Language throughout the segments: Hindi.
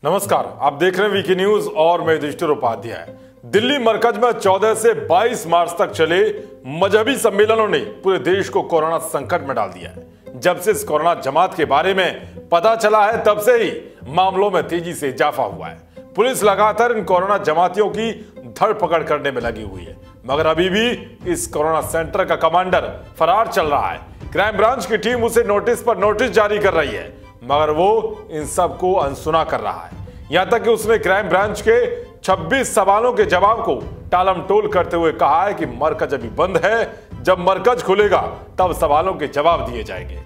नमस्कार, आप देख रहे हैं वीके न्यूज और मैं युधिष्ठिर उपाध्याय। दिल्ली मरकज में 14 से 22 मार्च तक चले मजहबी सम्मेलनों ने पूरे देश को कोरोना संकट में डाल दिया है। जब से इस कोरोना जमात के बारे में पता चला है तब से ही मामलों में तेजी से इजाफा हुआ है। पुलिस लगातार इन कोरोना जमातियों की धरपकड़ करने में लगी हुई है, मगर अभी भी इस कोरोना सेंटर का कमांडर फरार चल रहा है। क्राइम ब्रांच की टीम उसे नोटिस पर नोटिस जारी कर रही है, मगर वो इन सब को अनसुना कर रहा है। यहां तक कि उसने क्राइम ब्रांच के 26 सवालों के जवाब को टालमटोल करते हुए कहा है कि मरकज अभी बंद है, जब मरकज खुलेगा तब सवालों के जवाब दिए जाएंगे।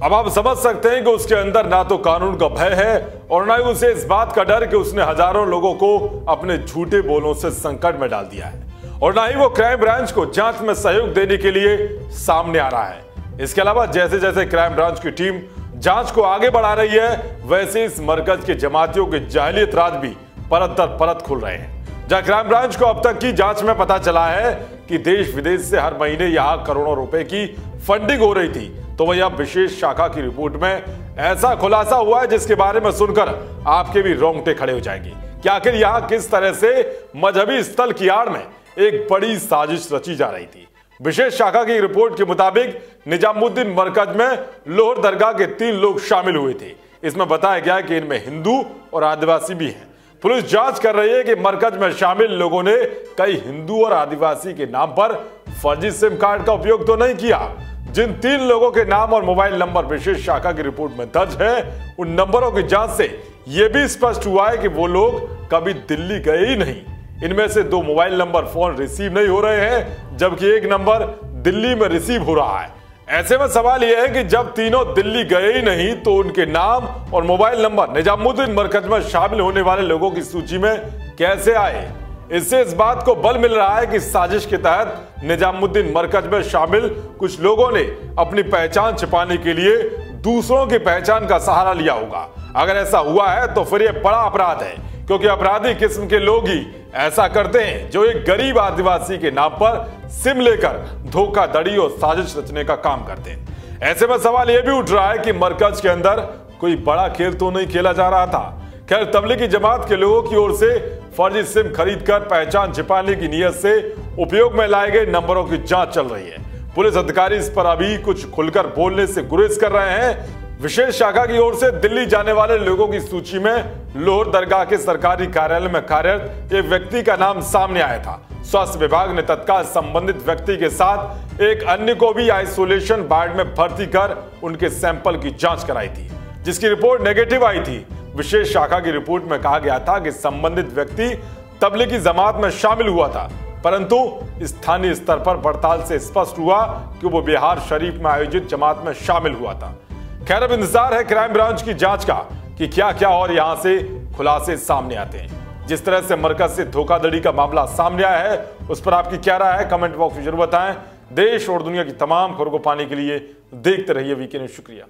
अब आप समझ सकते हैं कि उसके अंदर ना तो कानून का भय है और ना ही उसे इस बात का डर कि उसने हजारों लोगों को अपने झूठे बोलों से संकट में डाल दिया है, और ना ही वो क्राइम ब्रांच को जांच में सहयोग देने के लिए सामने आ रहा है। इसके अलावा जैसे जैसे क्राइम ब्रांच की टीम जांच को आगे बढ़ा रही है, वैसे इस मरकज के जमातियों के जाहिलियत राज भी परत दर परत खुल रहे हैं। जहां क्राइम ब्रांच को अब तक की जांच में पता चला है कि देश विदेश से हर महीने यहां करोड़ों रुपए की फंडिंग हो रही थी, तो वही अब विशेष शाखा की रिपोर्ट में ऐसा खुलासा हुआ है जिसके बारे में सुनकर आपके भी रोंगटे खड़े हो जाएंगे कि आखिर यहां किस तरह से मजहबी स्थल की आड़ में एक बड़ी साजिश रची जा रही थी। विशेष शाखा की रिपोर्ट के मुताबिक निजामुद्दीन मरकज में लोहर दरगाह के 3 लोग शामिल हुए थे। इसमें बताया गया कि इनमें हिंदू और आदिवासी भी हैं। पुलिस जांच कर रही है कि मरकज में शामिल लोगों ने कई हिंदू और आदिवासी के नाम पर फर्जी सिम कार्ड का उपयोग तो नहीं किया। जिन 3 लोगों के नाम और मोबाइल नंबर विशेष शाखा की रिपोर्ट में दर्ज है, उन नंबरों की जांच से यह भी स्पष्ट हुआ है कि वो लोग कभी दिल्ली गए ही नहीं। इनमें से 2 मोबाइल नंबर फोन रिसीव नहीं हो रहे हैं, जबकि 1 नंबर दिल्ली में रिसीव हो रहा है। ऐसे में सवाल यह है कि जब तीनों दिल्ली गए ही नहीं, तो उनके नाम और मोबाइल नंबर निजामुद्दीन मरकज में शामिल होने वाले लोगों की सूची में कैसे आए। इससे इस बात को बल मिल रहा है कि साजिश के तहत निजामुद्दीन मरकज में शामिल कुछ लोगों ने अपनी पहचान छिपाने के लिए दूसरों की पहचान का सहारा लिया होगा। अगर ऐसा हुआ है तो फिर यह बड़ा अपराध है, क्योंकि अपराधी किस्म के लोग ही ऐसा करते हैं जो एक गरीब आदिवासी के नाम पर सिम लेकर धोखाधड़ी और साजिश रचने का काम करते हैं। ऐसे में सवाल यह भी उठ रहा है कि मरकज के अंदर कोई बड़ा खेल तो नहीं खेला जा रहा था। खैर, तबलीगी जमात के लोगों की ओर से फर्जी सिम खरीदकर पहचान छिपाने की नीयत से उपयोग में लाए गए नंबरों की जांच चल रही है। पुलिस अधिकारी इस पर अभी कुछ खुलकर बोलने से गुरेज कर रहे हैं। विशेष शाखा की ओर से दिल्ली जाने वाले लोगों की सूची में लोहर दरगाह के सरकारी कार्यालय में कार्यरत एक व्यक्ति का नाम सामने आया था। स्वास्थ्य विभाग ने तत्काल संबंधित व्यक्ति के साथ एक अन्य को भी आइसोलेशन वार्ड में भर्ती कर उनके सैंपल की जांच कराई थी, जिसकी रिपोर्ट नेगेटिव आई थी। विशेष शाखा की रिपोर्ट में कहा गया था कि संबंधित व्यक्ति तबलीगी जमात में शामिल हुआ था, परंतु स्थानीय स्तर पर पड़ताल से स्पष्ट हुआ कि वो बिहार शरीफ में आयोजित जमात में शामिल हुआ था। खैर, अब इंतजार है क्राइम ब्रांच की जांच का कि क्या क्या और यहां से खुलासे सामने आते हैं। जिस तरह से मरकज से धोखाधड़ी का मामला सामने आया है, उस पर आपकी क्या राय है, कमेंट बॉक्स में जरूर बताएं। देश और दुनिया की तमाम खबरों को पाने के लिए देखते रहिए वीके न्यूज। शुक्रिया।